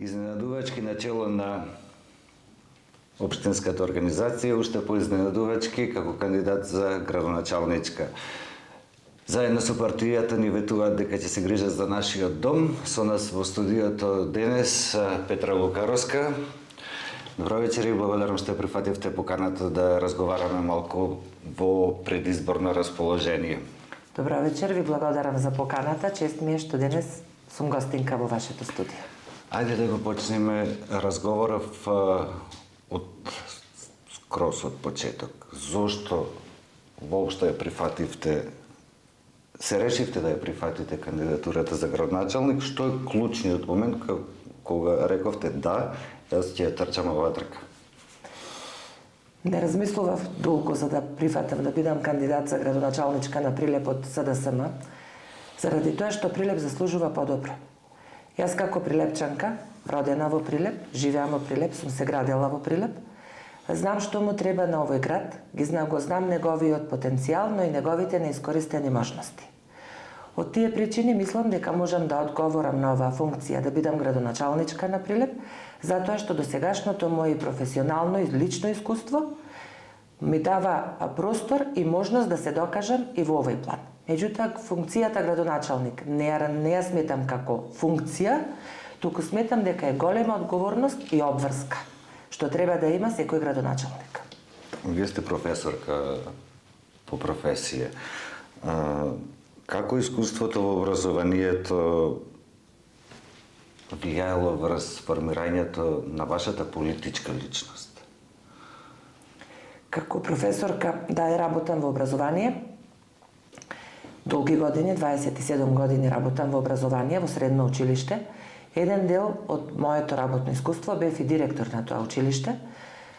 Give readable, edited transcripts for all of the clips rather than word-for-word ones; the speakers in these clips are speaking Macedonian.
Изненадувачки начело на општинската организација, уште поизненадувачки како кандидат за градоначалничка. Заедно со партијата ни ветуваат дека ќе се грижат за нашиот дом. Со нас во студиото денес Петра Лукаровска. Добро вечер и благодарам што прифативте поканата да разговараме малку во предизборно расположение. Добро вечер, ви благодарам за поканата. Чест ми е што денес сум гостинка во вашето студио. Ајде да го почнеме разговоров скроз од почеток. Зошто воопшто ја прифативте, се решивте да ја прифатите кандидатурата за градоначалник? Што е клучниот момент кога рековте да, јас ќе ја трчам оваа трка? Не размислував долго за да прифатам да бидам кандидат за градоначалничка на Прилеп од СДСМ, заради тоа што Прилеп заслужува подобро. Јас како прилепчанка, родена во Прилеп, живеам во Прилеп, сум се градела во Прилеп, знам што му треба на овој град, го знам неговиот потенцијал, но и неговите неискористени можности. Од тие причини мислам дека можам да одговорам на оваа функција да бидам градоначалничка на Прилеп, затоа што досегашното моје професионално и лично искуство ми дава простор и можност да се докажам и во овој план. Меѓутоа, функцијата градоначалник не ја сметам како функција, туку сметам дека е голема одговорност и обврска, што треба да има секој градоначалник. Вие сте професорка по професија. Како искуството во образованието влијаело врз формирањето на вашата политичка личност? Како професорка, да, работам во образование. Долги години, 27 години работам во образование, во средно училиште. Еден дел од моето работно искуство бев и директор на тоа училиште,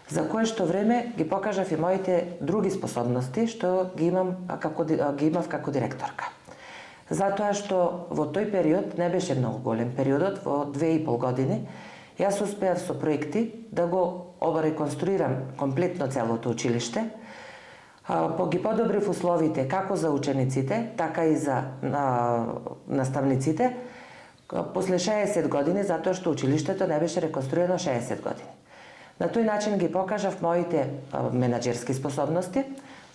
за кое што време ги покажав и моите други способности што ги имав како директорка. Затоа што во тој период не беше многу голем периодот, во 2,5 години, јас успеав со проекти да го реконструирам комплетно целото училиште, ги подобрив условите како за учениците, така и за наставниците, после 60 години, затоа што училиштето не беше реконструирано 60 години. На тој начин ги покажав моите менаџерски способности.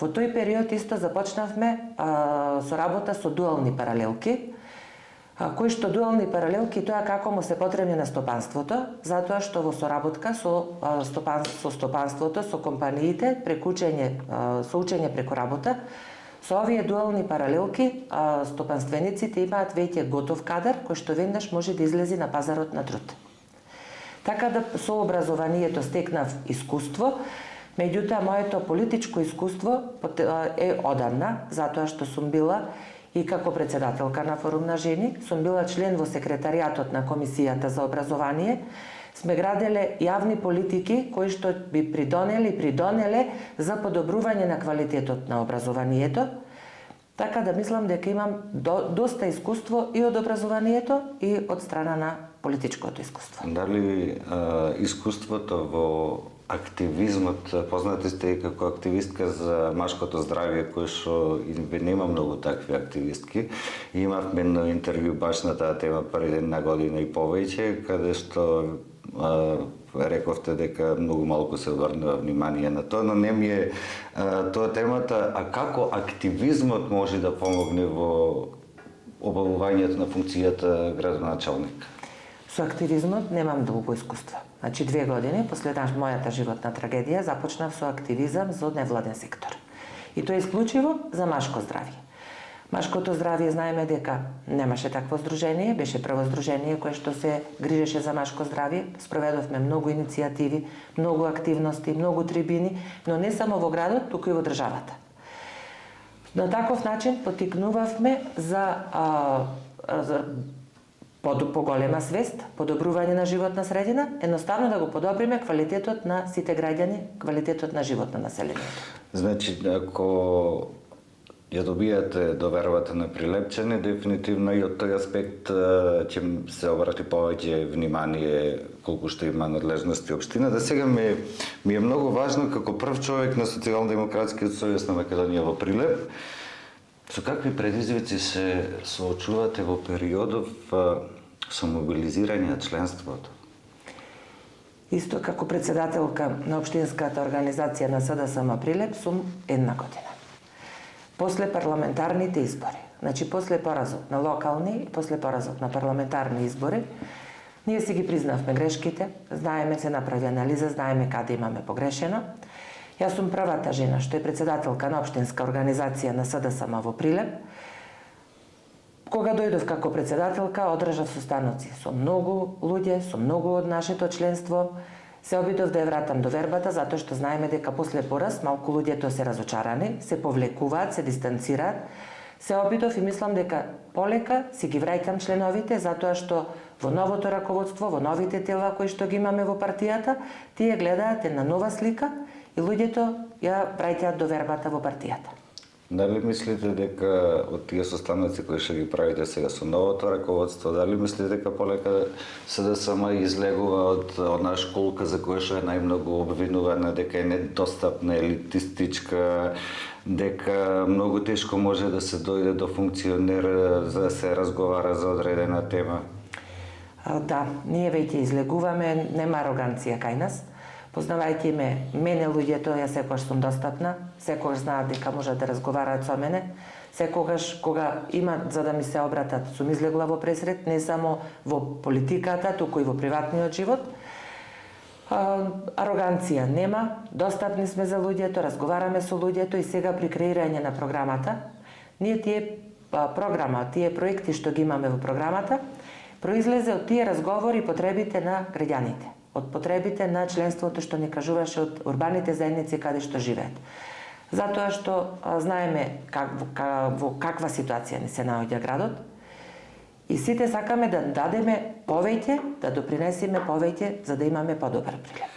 Во тој период исто започнавме со работа со дуални паралелки, кои што дуални паралелки тоа како му се потребни на стопанството, затоа што во соработка со стопанството, со компаниите, со учење преку работа, со овие дуални паралелки стопанствениците имаат веќе готов кадар кој што веднаш може да излези на пазарот на труд. Така да со образованието стекнав искуство, меѓутоа моето политичко искуство е одамна, затоа што сум била и како председателка на Форум на жени, сум била член во секретаријатот на Комисијата за образование, сме граделе јавни политики кои што би придонеле за подобрување на квалитетот на образованието, така да мислам дека имам доста искуство и од образованието и од страна на политичкото искуство. Дали искуството во активизмот, познати сте и како активистка за машкото здравје, кој што нема многу такви активистки. Имавме едно интервју баш на таа тема пред една година и повеќе, каде што рековте дека многу малку се обрнува внимание на тоа, но не ми е тоа темата, а како активизмот може да помогне во обавувањето на функцијата градоначалник? Со активизмот немам долго искуство. Значи 2 години после мојата животна трагедија започнав со активизам за невладен сектор. И тоа исклучиво за машко здравје. Машкото здравје знаеме дека немаше такво здружение, беше прво здружение кое што се грижеше за машко здравје. Спроведовме многу иницијативи, многу активности, многу трибини, но не само во градот, туку и во државата. На таков начин потикнувавме за поголема свест, подобрување на животна средина, едноставно да го подобриме квалитетот на сите граѓани, квалитетот на живот на населението. Значи, ако ја добијате довербата на Прилепчани, дефинитивно и од тој аспект ќе се обрати повеќе внимание колку што има надлежности општината. Сега ми е многу важно како прв човек на Социјалдемократскиот сојуз на Македонија во Прилеп, со какви предизвици се соочувате во периодов со мобилизирање на членството? Исто како председателка на општинската организација на СДСМ Прилеп сум една година. После парламентарните избори, значи после поразот на локални и после поразот на парламентарни избори, ние си ги признавме грешките, знаеме, се направи анализа, знаеме каде имаме погрешено. Јас сум првата жена што е председателка на општинска организација на СДСМ во Прилеп. Кога дојдов како председателка, одржав состаноци со многу луѓе, со многу од нашето членство. Се обидов да ја вратам довербата, затоа што знаеме дека после пораз малку луѓето се разочарани, се повлекуваат, се дистанцираат. Се обидов и мислам дека полека си ги враќам членовите, затоа што во новото раководство, во новите тела кои што ги имаме во партијата, тие гледаат една нова слика и луѓето ја враќаат довербата во партијата. Дали мислите дека од тие состаноци кои што ги правите сега со новото раководство, дали мислите дека полека СДСМ излегува од онаа школка за која што е најмногу обвинувана, дека е недостапна, елитистичка, дека многу тешко може да се дојде до функционер за да се разговара за одредена тема? Да, ние веќе излегуваме, нема ароганција кај нас. Познавајќи мене луѓето, јас секогаш сум достапна, секогаш знаат дека можат да разговараат со мене, секогаш кога имат за да ми се обратат, сум излегла во пресрет, не само во политиката, туку и во приватниот живот. Ароганција нема, достапни сме за луѓето, разговараме со луѓето и сега при креирање на програмата, ние тие проекти што ги имаме во програмата, произлезе од тие разговори и потребите на граѓаните, од потребите на членството што ни кажуваше од урбаните заедници каде што живеат. Затоа што знаеме во каква ситуација ни се наоѓа градот и сите сакаме да дадеме повеќе, да допринесеме повеќе за да имаме подобар Прилеп.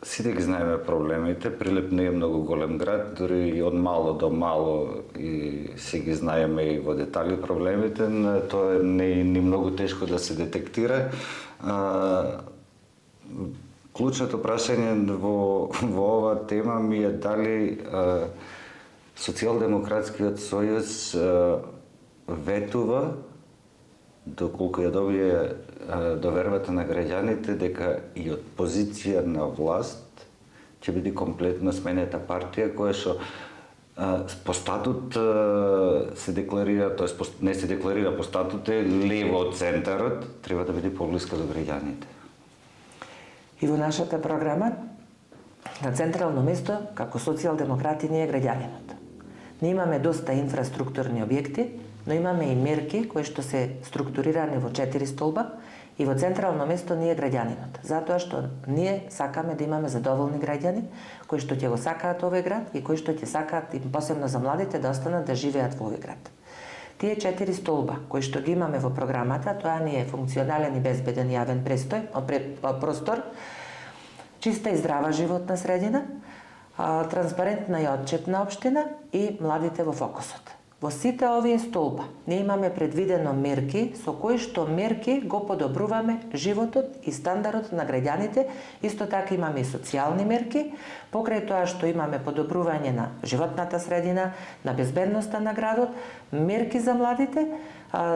Сите ги знаеме проблемите. Прилеп не е многу голем град, дури и од мало до мало и си ги знаеме и во детали проблемите, тоа не е ни многу тешко да се детектира. Клучното прашање во оваа тема ми е дали Социјалдемократскиот сојуз ветува, доколку ја добие довербата на граѓаните, дека и од позиција на власт ќе биде комплетно сменета партија која што по статут се декларира, тоест не се декларира по статут, е лево од центарот, треба да биде поблиска до граѓаните. И во нашата програма на централно место, како социјалдемократи, ние граѓанинот. Ние имаме доста инфраструктурни објекти, но имаме и мерки кои што се структурирани во 4 столба и во централно место ние граѓанинот. Затоа што ние сакаме да имаме задоволни граѓани кои што ќе го сакаат овој град и кои што ќе сакаат, и посебно за младите, да останат да живеат во овој град. Тие 4 столба кои што ги имаме во програмата, тоа ни е функционален и безбеден јавен простор, чиста и здрава животна средина, транспарентна и отчетна општина и младите во фокусот. Во сите овие столба ние имаме предвидено мерки со кои што мерки го подобруваме животот и стандардот на граѓаните. Исто така имаме и социјални мерки, покрај тоа што имаме подобрување на животната средина, на безбедноста на градот, мерки за младите.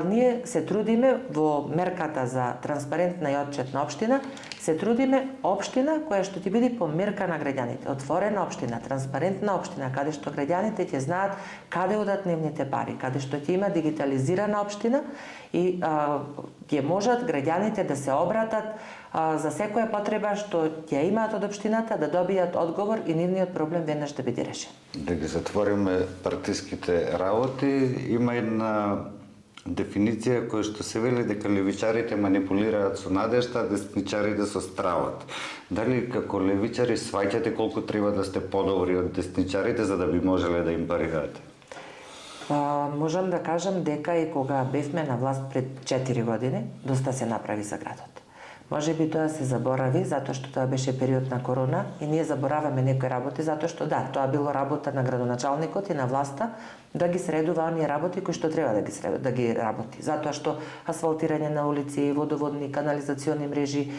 Ние се трудиме во мерката за транспарентна и отчетна општина, се трудиме општина која што ќе биде по мерка на граѓаните, отворена општина, транспарентна општина, каде што граѓаните ќе знаат каде одат нивните пари, каде што ќе има дигитализирана општина и ќе можат граѓаните да се обратат за секоја потреба што ќе имаат од општината, да добијат одговор и нивниот проблем веднаш да биде решен. Да ги затвориме партиските работи, има една дефиниција која што се вели дека левичарите манипулираат со надежда, а десничарите со стравот. Дали како левичари сваќате колку треба да сте подобри од десничарите за да би можеле да им парирате? Можам да кажам дека и кога бевме на власт пред 4 години, доста се направи за градот. Може би тоа се заборави, затоа што тоа беше период на корона и ние забораваме некои работи, затоа што да, тоа било работа на градоначалникот и на власта да ги средува оние работи кои што треба да ги работи. Затоа што асфалтирање на улици, водоводни, канализациони мрежи,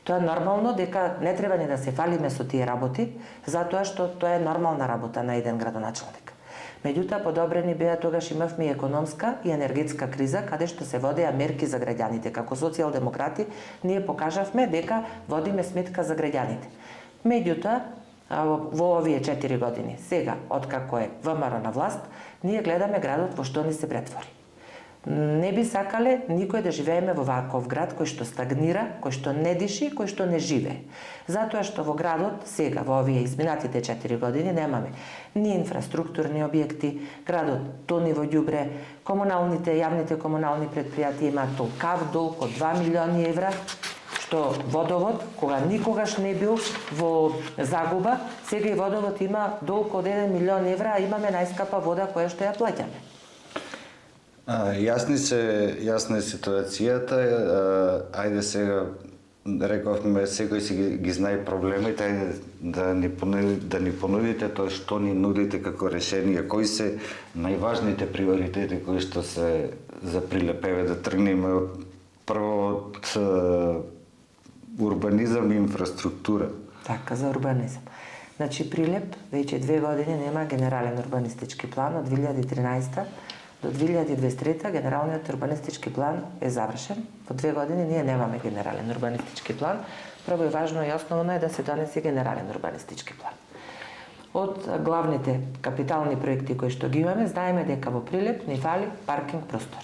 тоа е нормално дека не треба ни да се фалиме со тие работи, затоа што тоа е нормална работа на еден градоначалник. Меѓутоа, подобрени беа тогаш имавме и економска и енергетска криза, каде што се водеа мерки за граѓаните. Како социјалдемократи, ние покажавме дека водиме сметка за граѓаните. Меѓутоа, во овие 4 години, сега, откако е ВМРО на власт, ние гледаме градот во што ни се претвори. Не би сакале никој да живееме во ваков град кој што стагнира, кој што не диши, кој што не живее. Затоа што во градот сега, во овие изминатите 4 години, немаме ни инфраструктурни објекти, градот тони во ѓубре, јавните комунални предпријатија имаат толкав долг од 2 милиони евра, што водовод, кога никогаш не бил во загуба, сега и водовод има долг од 1 милион евра, а имаме најскапа вода која што ја плаќаме. Јасна е ситуацијата. Ајде сега, рековме, секој си ги знае проблемите, ајде да ни понудите тоа што ни нудите како решение, кои се најважните приоритети кои што се за Прилеп, да тргнеме прво од урбанизам и инфраструктура. Така, за урбанизам. Значи, Прилеп веќе 2 години нема генерален урбанистички план од 2013 до 2023 генералниот урбанистички план е завршен. Во 2 години ние немаме генерален урбанистички план. Прво и важно и основно е да се донесе генерален урбанистички план. Од главните капитални проекти кои што ги имаме, знаеме дека во Прилеп ни фали паркинг простор.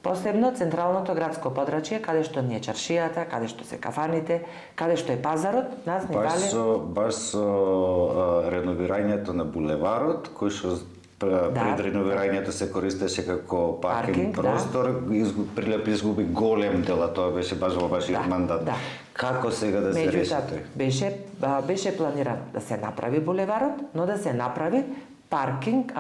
Посебно централното градско подрачје, каде што ни е чаршијата, каде што се кафаните, каде што е пазарот, нас ни фали... Баш со реновирањето на булеварот, кој што пред реновирањето се користеше како паркинг простор, Прилеп изгуби голем дел, а тоа беше баш во вашиот мандат. Како сега да се реши тој? Беше планирано да се направи булеварот, но да се направи паркинг,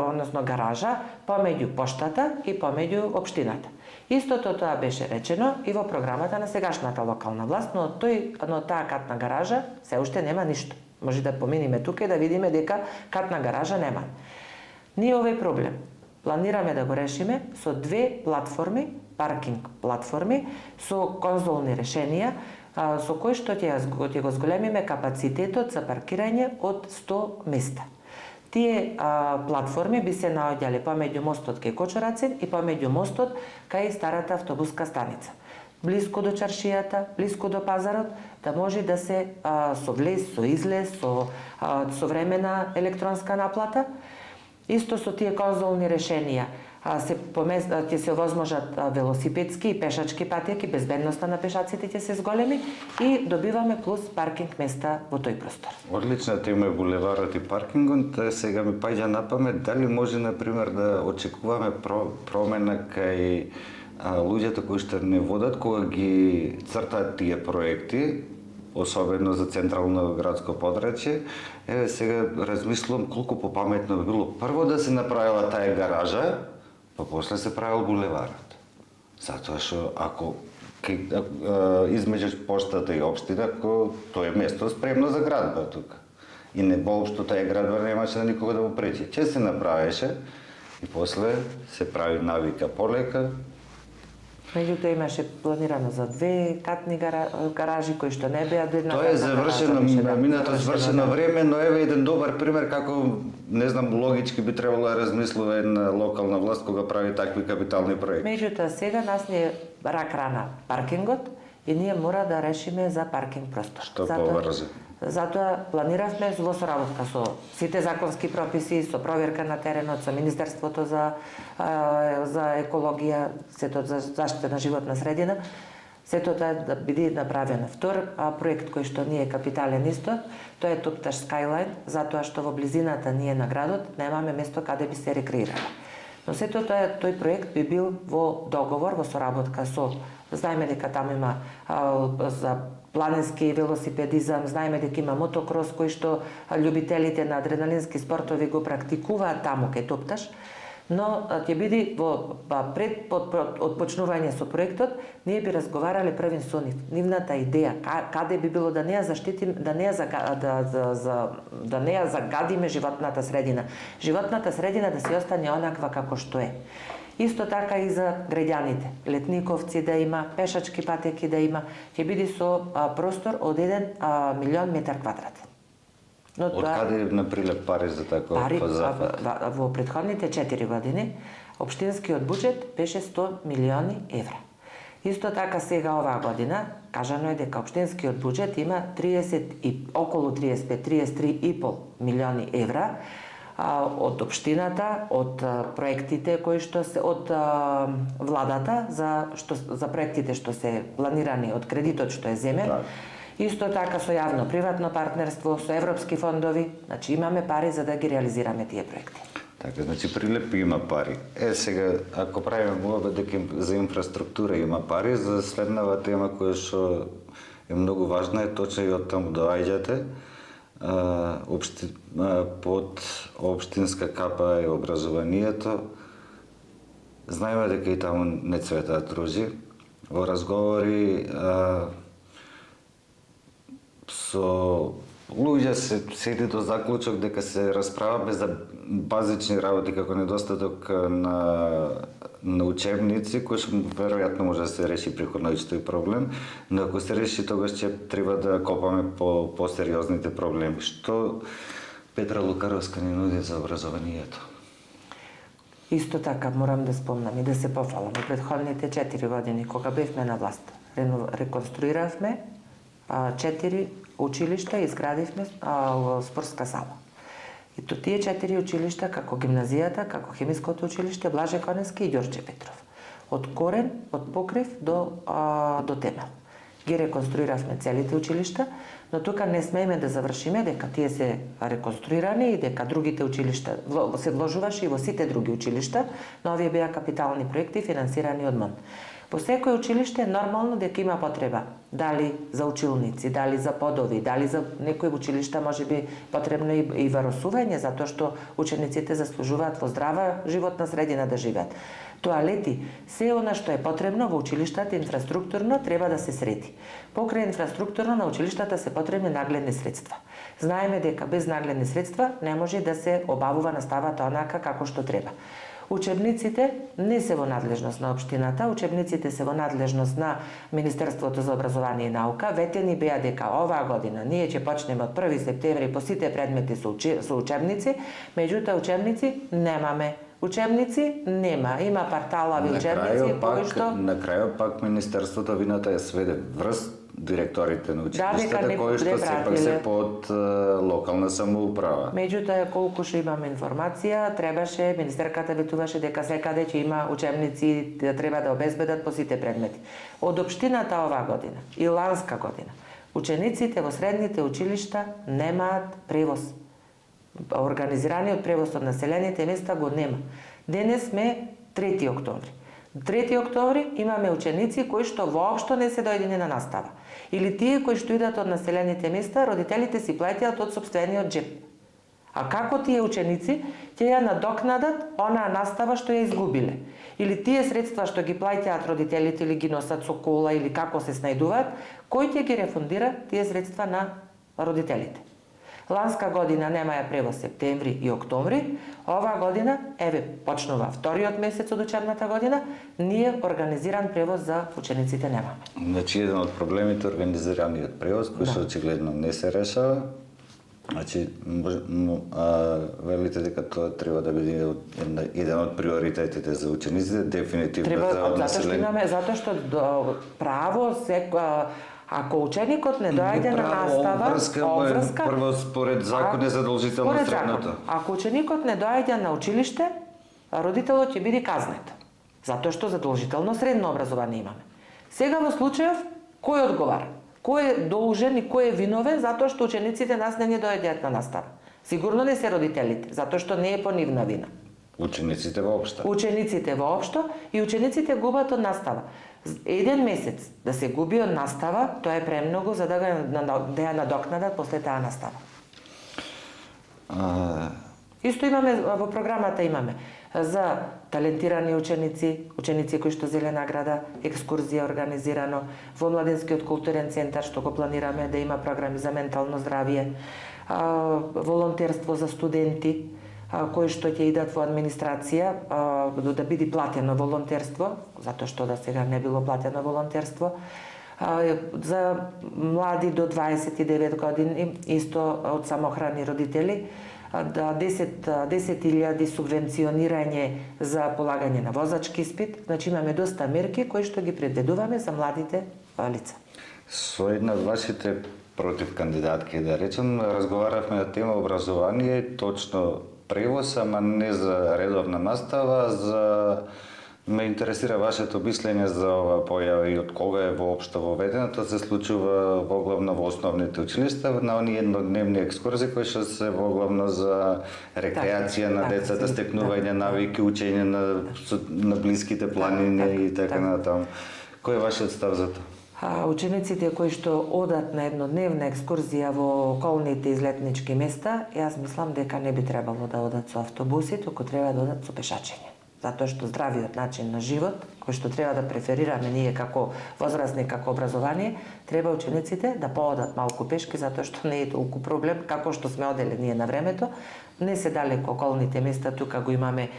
односно гаража помеѓу поштата и помеѓу општината. Истото тоа беше речено и во програмата на сегашната локална власт, но таа катна гаража се уште нема ништо. Може да поминиме тука и да видиме дека катна гаража нема. Ние овој проблем планираме да го решиме со 2 платформи, паркинг платформи, со конзолни решенија, со кои што ќе го зголемиме капацитетот за паркирање од 100 места. Тие платформи би се наоѓале помеѓу мостот кај Кочурацин и помеѓу мостот кај старата автобуска станица. Блиску до чаршијата, блиску до пазарот, да може да се со влез, со излез, со современа електронска наплата. Исто со тие конзолни решенија ќе се овозможат велосипедски и пешачки патеки, безбедноста на пешаците ќе се зголеми и добиваме плюс паркинг места во тој простор. Одлична тема е булеварот и паркингот. Сега ми паѓа на памет дали може например да очекуваме промена кај луѓето кои што не водат кога ги цртаат тие проекти, особено за централно градско подрачје. Сега размислувам колку попаметно би било прво да се направила таа гаража, па после се правил булеварот. Затоа што ако измеѓу поштата и општина, тоа е место спремно за градба тука. И не воопшто таа градба немаше да никога да му пречи. Че се направеше и после се прави навика полека. Меѓутоа имаше планирано за 2 катни гаражи кои што не беа до една. Тоа е завршено, минато завршено време, но еве еден добар пример како, не знам, логички би требало да размислува една локална власт кога прави такви капитални проекти. Меѓутоа сега нас ни е рак рана паркингот и ние мора да решиме за паркинг простор. Што побрзо. Затоа планиравме во соработка со сите законски прописи, со проверка на теренот, со Министерството за екологија, сето за заштита на животна средина, сето тоа да биде направено. Втор проект кој што ние капитален исто, тоа е Топташ Скайлайн, затоа што во близината ние на градот немаме место каде би се рекреирале. Но сето тој проект би бил во договор, во соработка со, знаеме дека таму има за планински велосипедизам, знаеме дека има мотокрос кој што љубителите на адреналински спортови го практикуваат таму кај Топташ, но ќе биде пред отпочнување со проектот, ние би разговарале првин со нив. Нивната идеја, каде би било да не ја заштитим, да не ја загадиме животната средина. Животната средина да се остане онаква како што е. Исто така и за граѓаните, летниковци да има, пешачки патеки да има, ќе биде со простор од 1 милион метар квадратен. Но од каде наприле пари за таков зафат? Во претходните 4 години општинскиот буџет беше 100 милиони евра. Исто така сега оваа година кажано е дека општинскиот буџет има околу 33,5 милиони евра од општината, од проектите кои што се од владата за проектите што се планирани, од кредитот што е земен. Исто така со јавно-приватно партнерство, со европски фондови, значи имаме пари за да ги реализираме тие проекти. Така, значи Прилеп има пари. Сега, ако правиме муабет дека за инфраструктура има пари, за следнава тема која што е многу важна е точно и од таму доаѓате. Под општинска капа е образованието. Знаеме дека и таму не цветаат ружи. Во разговори со луѓе се седи до заклучок дека се расправаме за базични работи како недостаток на учебници, кој што веројатно може да се реши преку ноќ тој проблем, но ако се реши тогаш ќе треба да копаме по посериозните проблеми. Што Петра Лукаровска ни нуди за образованието? Исто така морам да спомнам и да се пофалам. Во претходните 4 години кога бевме на власт, реконструиравме 4 училишта и изградивме спортска сала. И то тие 4 училишта, како гимназијата, како хемиското училиште, Блаже Коневски и Ѓорче Петров. Од корен, од покрив до темел. Ги реконструиравме целите училишта, но тука не смееме да завршиме дека тие се реконструирани и дека другите училишта се вложуваше и во сите други училишта, но овие беа капитални проекти финансирани од МОН. Во секој училиште е нормално дека има потреба, дали за училници, дали за подови, дали за некои училишта можеби потребно и варосување, затоа што учениците заслужуваат во здрава животна средина да живеат. Тоалети, се она што е потребно во училиштата инфраструктурно треба да се среди. Покрај инфраструктурно на училиштата се потребни нагледни средства. Знаеме дека без нагледни средства не може да се обавува наставата онака како што треба. Учебниците не се во надлежност на општината, учебниците се во надлежност на Министерството за образование и наука. Ветени беа дека оваа година ние ќе почнеме од 1 септември по сите предмети со учебници, меѓутоа учебници немаме. Учебници нема, има парталави учебници кои што на крајот пак Министерството вината ја сведе врз директорите на училиштата кои што сепак се под локална самоуправа. Меѓутоа, колку што имаме информација, требаше, министерката ветуваше дека секаде ќе има учебници, треба да обезбедат по сите предмети. Од општината оваа година и ланска година, учениците во средните училишта немаат превоз. Организираниот превоз од населените места го нема. Денес сме 3 октомври. 3 октомври имаме ученици кои што воопшто не се дојдени на настава. Или тие кои што идат од населените места, родителите си плаќаат од сопствениот џеп. А како тие ученици ќе ја надокнадат онаа настава што ја изгубиле? Или тие средства што ги плаќаат родителите или ги носат со кола или како се снајдуваат, кој ќе ги рефундира тие средства на родителите? Ланска година нема ја превоз септември и октомври, оваа година, почнува вториот месец од учебната година, ние организиран превоз за учениците немаме. Значи, еден од проблемите организираниот превоз, кој што очигледно не се решава. Значи, велите дека тоа треба да биде еден од приоритетите за учениците, дефинитивно за однаселение. Затоа што право ако ученикот не доаѓа на настава, обврска прво според закон е задолжително средното. Ако ученикот не доаѓа на училиште, родителот ќе биде казнет, затоа што задолжително средно образование имаме. Сега во случајов кој одговара? Кој е должен и кој е виновен затоа што учениците нас не доаѓаат на настава? Сигурно не се родителите, затоа што не е по нивна вина. Учениците воопшто. Учениците воопшто и учениците губат од настава. Еден месец да се губи од настава, тоа е премногу за да ја надокнадат после таа настава. Исто имаме во програмата имаме за талентирани ученици кои што зеле награда, екскурзија организирано во Младенскиот културен центар што го планираме да има програми за ментално здравје, волонтерство за студенти кои што ќе идат во администрација да биде платено волонтерство, затоа што да сега не било платено волонтерство, за млади до 29 години, исто од самохрани родители, 10.000 субвенционирање за полагање на возачки испит. Значи имаме доста мерки кои што ги предвидуваме за младите лица. Со една од вашите против кандидатки, да речем, разговаравме на тема образование, точно превоз, ама не за редовна настава, ме интересира вашето мислење за ова појава и од кога е воопшто воведено. Тоа се случува воглавно во основните училишта, на оние еднодневни екскурзии кои што се воглавно за рекреација на децата, стекнување навики, учење на блиските планини и така натаму. Кој е вашиот став за тоа? Учениците кои што одат на еднодневна екскурзија во околните излетнички места, јас мислам дека не би требало да одат со автобуси, туку треба да одат со пешачење. Затоа што здравиот начин на живот, кој што треба да преферираме ние како возрастни, како образование, треба учениците да поодат малку пешки, затоа што не е толку проблем, како што сме оделе ние на времето. Не се далеко околните места, тука го имаме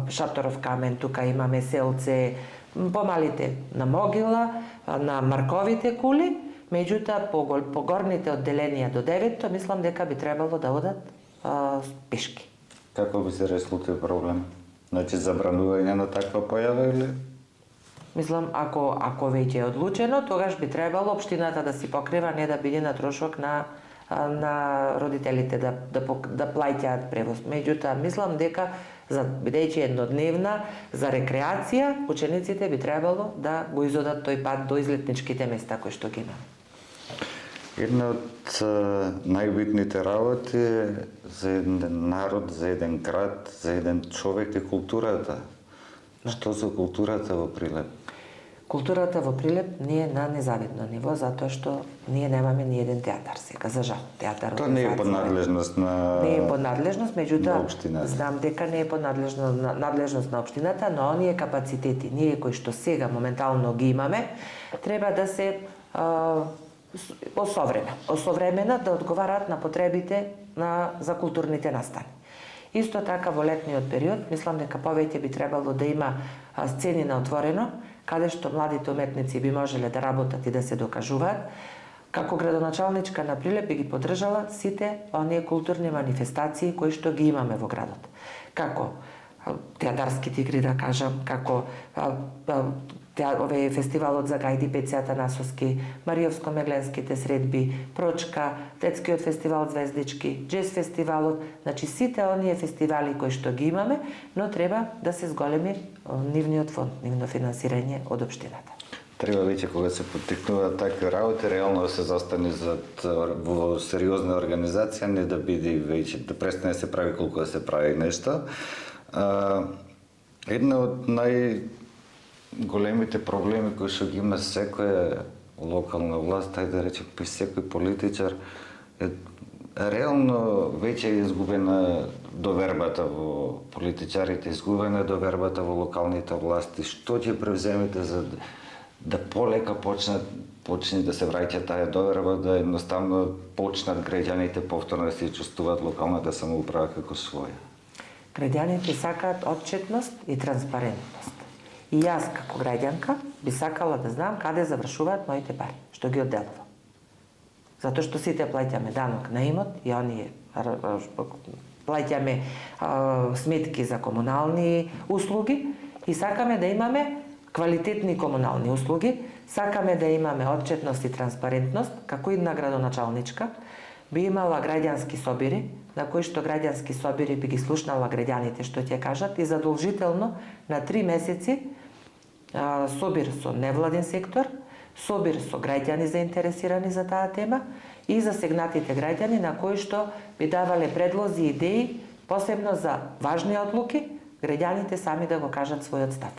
Шаторов камен, тука имаме Селце, помалите на Могила, на Марковите кули, меѓутоа по горните одделенија до 9-то, мислам дека би требало да одат пешки. Како би се решил тој проблем? Значи забранување на таква појава или? Мислам, ако веќе е одлучено, тогаш би требало општината да си покрива, не да биде на трошок на родителите да плаќаат превоз. Меѓутоа, мислам дека бидејќи еднодневна за рекреација, учениците би требало да го изодат тој пат до излетничките места кои што ги имаме. Една од најбитните работи за еден народ, за еден град, за еден човек е културата. Што за културата во Прилеп? Културата во Прилеп не е на незавидно ниво, затоа што ние немаме ни еден театар сега, за жал. Театар тоа не е под надлежност на Не е под надлежност, меѓутоа знам дека не е под надлежност на општината, но оние капацитети, ние кои што сега моментално ги имаме, треба да се осовремена да одговараат на потребите за културните настани. Исто така во летниот период, мислам дека повеќе би требало да има сцени на отворено, каде што младите уметници би можеле да работат и да се докажуваат. Како градоначалничка на Прилеп би ги поддржала сите оние културни манифестации кои што ги имаме во градот. Како театарските игри, да кажам, како фестивалот за гајди Пецјата Насоски, Маријовско-Мегленските средби, Прочка, детскиот фестивал Звездички, джез фестивалот, значи сите оние фестивали кои што ги имаме, но треба да се зголеми нивниот фонд, нивно финансирање од општината. Треба веќе кога се поттикнуваат такви работи, реално да се застане во сериозна организација, не да биде веќе, да престане да се прави колку да се прави нешто. Една од најголемите проблеми кои што ги има секоја локална власт, тај да речем при секој политичар, реално веќе е изгубена довербата во политичарите, изгубена е довербата во локалните власти. Што ќе превземете за да полека почне да се враќа таа доверба, да едноставно почнат граѓаните повторно да се чувствуваат локалната самоуправа како своја? Граѓаните сакаат отчетност и транспарентност. И јас како граѓанка би сакала да знам каде завршуваат моите пари, што ги одделувам. Затоа што сите плаќаме данок на имот и оние плаќаме сметки за комунални услуги и сакаме да имаме квалитетни комунални услуги, сакаме да имаме отчетност и транспарентност, како една градоначалничка би имала граѓански собири, на кои што граѓански собири би ги слушнала граѓаните што ќе кажат и задолжително на 3 месеци собир со невладен сектор, собир со граѓани заинтересирани за таа тема и засегнатите граѓани на кои што би давале предлози и идеи Посебно за важни одлуки, граѓаните сами да го кажат својот став.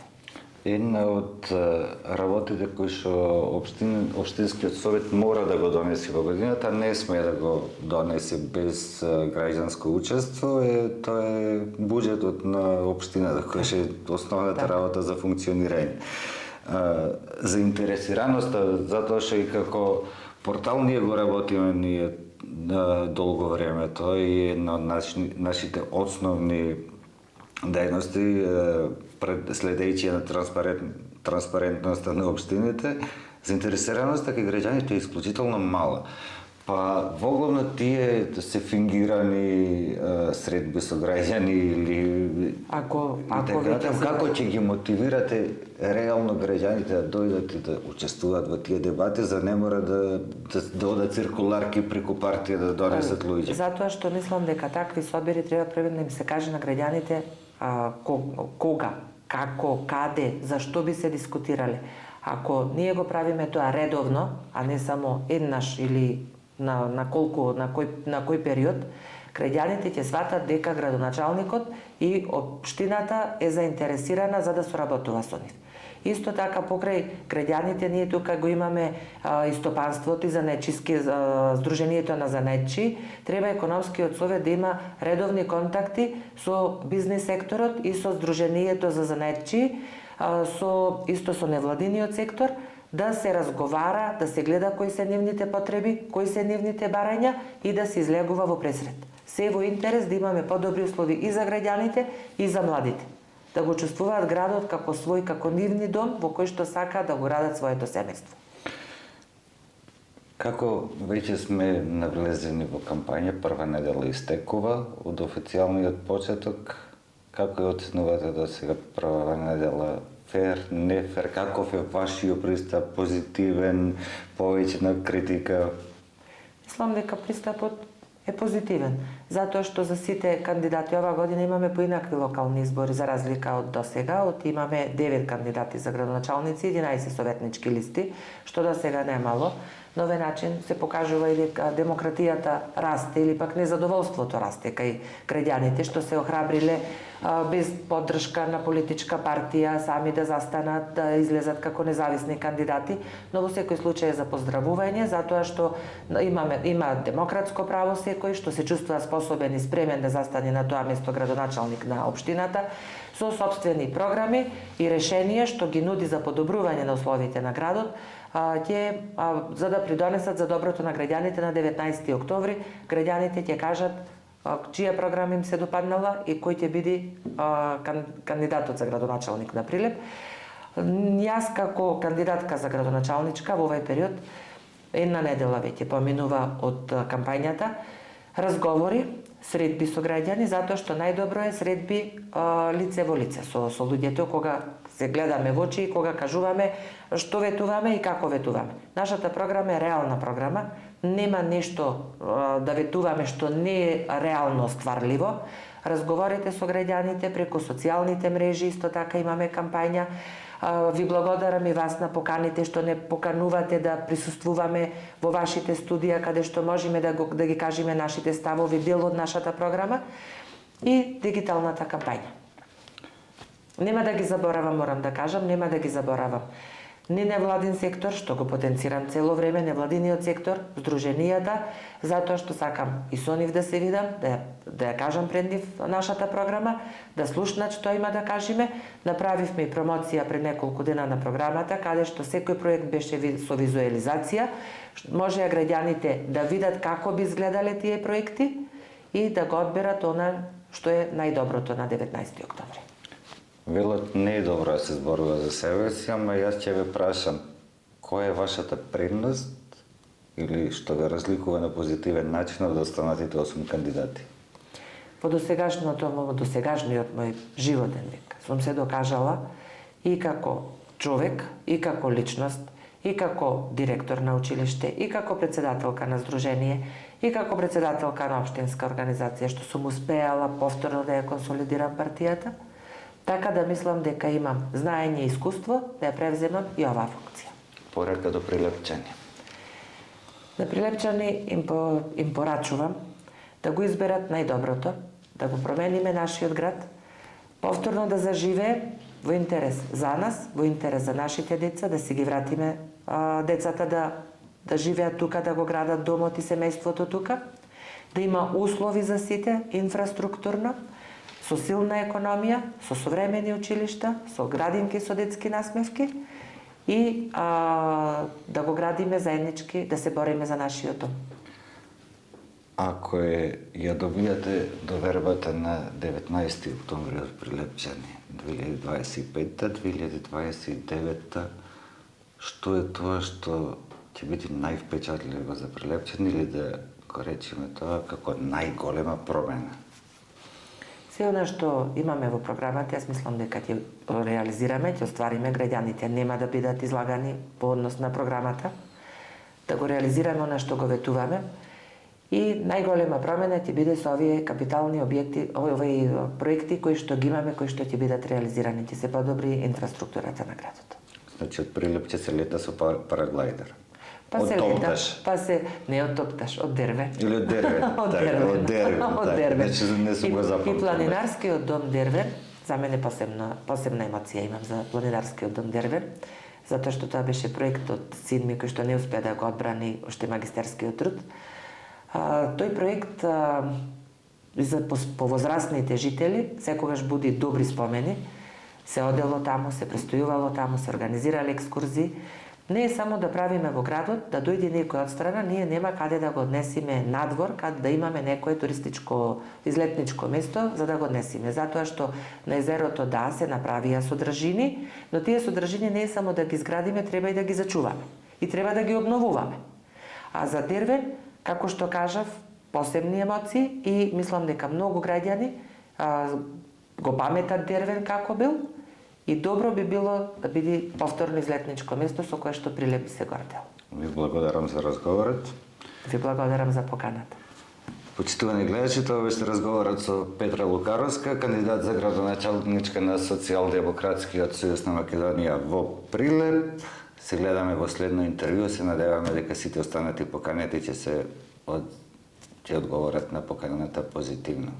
Една од работите кои што Општинскиот совет мора да го донесе во годината, не сме да го донесе без граѓанско учество, тоа е буџетот на општината, кој е основната работа за функционирање. Заинтересираноста, затоа што и како портал ние го работиме долго време, тоа е една од нашите основни дејности, следејќи на транспарентноста на општините, заинтересираноста кај граѓаните е исклучително мала. Па воглавно тие се фингирани средби со граѓани или Ако како ќе ги мотивирате реално граѓаните да дојдат и да учествуваат во тие дебати, за не мора да одат циркуларки преку партија да донесат луѓе? Затоа што мислам дека такви собери треба прво да им се каже на граѓаните кога, како, каде, зашто би се дискутирале. Ако ние го правиме тоа редовно, а не само еднаш или на кој период, граѓаните ќе сватат дека градоначалникот и општината е заинтересирана за да соработува со нив. Исто така покрај граѓаните ние тука го имаме истопанството и занечиски Сдруженијето на занечи, треба економскиот совет да има редовни контакти со бизнис секторот и со Сдруженијето за занечи, исто со невладиниот сектор, да се разговара, да се гледа кои се нивните потреби, кои се нивните барања и да се излегува во пресред. Се во интерес да имаме подобри услови и за граѓаните и за младите. Да го чувствуваат градот како свој, како нивни дом во кој што сака да го градат своето семејство. Како веќе сме навлезени во кампања, прва недела истекува од официјалниот почеток, како ја оценувате до сега прва недела? Фер, не фер, каков е вашиот пристап, позитивен, повеќе на критика? Мислам дека пристапот е позитивен, затоа што за сите кандидати оваа година имаме поинакви локални избори за разлика од досега, имаме 9 кандидати за градоначалници, 11 советнички листи, што досега не е мало. На овој начин се покажува и дека демократијата расте или пак незадоволството расте кај граѓаните што се охрабриле без поддршка на политичка партија сами да застанат, да излезат како независни кандидати, но во секој случај е за поздравување затоа што има демократско право секој што се чувствува способен и спремен да застане на тоа место градоначалник на општината со сопствени програми и решенија што ги нуди за подобрување на условите на градот, за да придонесат за доброто на граѓаните на 19 октомври, граѓаните ќе кажат чија програма им се допаднала и кој ќе биде кандидатот за градоначалник на Прилеп. Јас како кандидатка за градоначалничка во овој период, една недела веќе поминува од кампањата, разговори, средби со граѓани, затоа што најдобро е средби лице во лице со луѓето кога се гледаме во очи и кога кажуваме што ветуваме и како ветуваме. Нашата програма е реална програма, нема нешто да ветуваме што не е реално стварливо. Разговорите со граѓаните преку социјалните мрежи, исто така имаме кампања. Ви благодарам и вас на поканите што не поканувате да присуствуваме во вашите студија каде што можеме да ги кажеме нашите ставови, дел од нашата програма и дигиталната кампања. Нема да ги заборавам, морам да кажам, нема да ги заборавам. Не невладин сектор, што го потенцирам цело време, невладиниот сектор, Сдруженијата, затоа што сакам и со нив да се видам, да ја кажам пред нив нашата програма, да слушнат што има да кажеме. Направивме и промоција пред неколку дена на програмата, каде што секој проект беше со визуализација, можеа граѓаните да видат како би изгледале тие проекти и да го одберат она што е најдоброто на 19 октомври. Велот не е добро да се зборува за себе си, ама јас ќе ве прашам, која е вашата предност или што ве разликува на позитивен начин од останатите 8 кандидати? Во досегашниот мој животен век сум се докажала и како човек, и како личност, и како директор на училиште, и како председателка на здружение, и како председателка на општинска организација, што сум успеала повторно да ја консолидирам партијата. Така да мислам дека имам знаење и искуство да ја превземам и оваа функција. Порака до прилепчани. На прилепчани им порачувам да го изберат најдоброто, да го промениме нашиот град, повторно да заживее во интерес за нас, во интерес за нашите деца, да си ги вратиме децата да живеат тука, да го градат домот и семејството тука, да има услови за сите, инфраструктурно, со силна економија, со современи училишта, со градинки со детски насмевки и да го градиме заеднички, да се бориме за нашиот дом. Ако ја добијате довербата на 19 октомври од Прилепчани 2025-2029, што е тоа што ќе биде највпечатливо за Прилепчани или да го речеме тоа како најголема промена? Се она што имаме во програмата, јас мислам дека ќе реализираме, ќе оствариме, граѓаните нема да бидат излагани по однос на програмата, да го реализираме она што го ветуваме. И најголема промена ќе биде со овие капитални објекти, овие проекти кои што ги имаме, кои што ќе бидат реализирани, ќе се подобри инфраструктурата на градот. Значи од Прилеп ќе се лета со параглайдер. Па се лета, не од Топташ, од Дервен. Или од Дервен. Од Дервен. Од Дервен. Значи не сум го запомнил. И планинарскиот дом Дервен, за мене посебна емоција имам за планинарскиот дом Дервен, затоа што тоа беше проект од син ми кој што не успеа да го одбрани уште магистерскиот труд. Тој проект за повозрастните жители секогаш буди добри спомени. Се одело таму, се престојувало таму, се организирале екскурзии. Не е само да правиме во градот, да дојде некој од страна, ние нема каде да го однесиме надвор, каде да имаме некое туристичко излетничко место за да го однесиме. Затоа што на езерото се направија содржини, но тие содржини не е само да ги изградиме, треба и да ги зачуваме. И треба да ги обновуваме. А за Дервен, како што кажав, посебни емоции и мислам дека многу граѓани го паметат Дервен како бил и добро би било да биде повторно излетничко место со кое што Прилеп се гордел. Ви благодарам за разговорот. Ви благодарам за поканата. Почитувани гледачи, тоа беше разговорот со Петра Лукаровска, кандидат за градоначалничка на Социјалдемократскиот сојуз на Македонија во Прилеп. Се гледаме во следно интервју, се надеваме дека сите останати поканети ќе одговорат на поканата позитивно.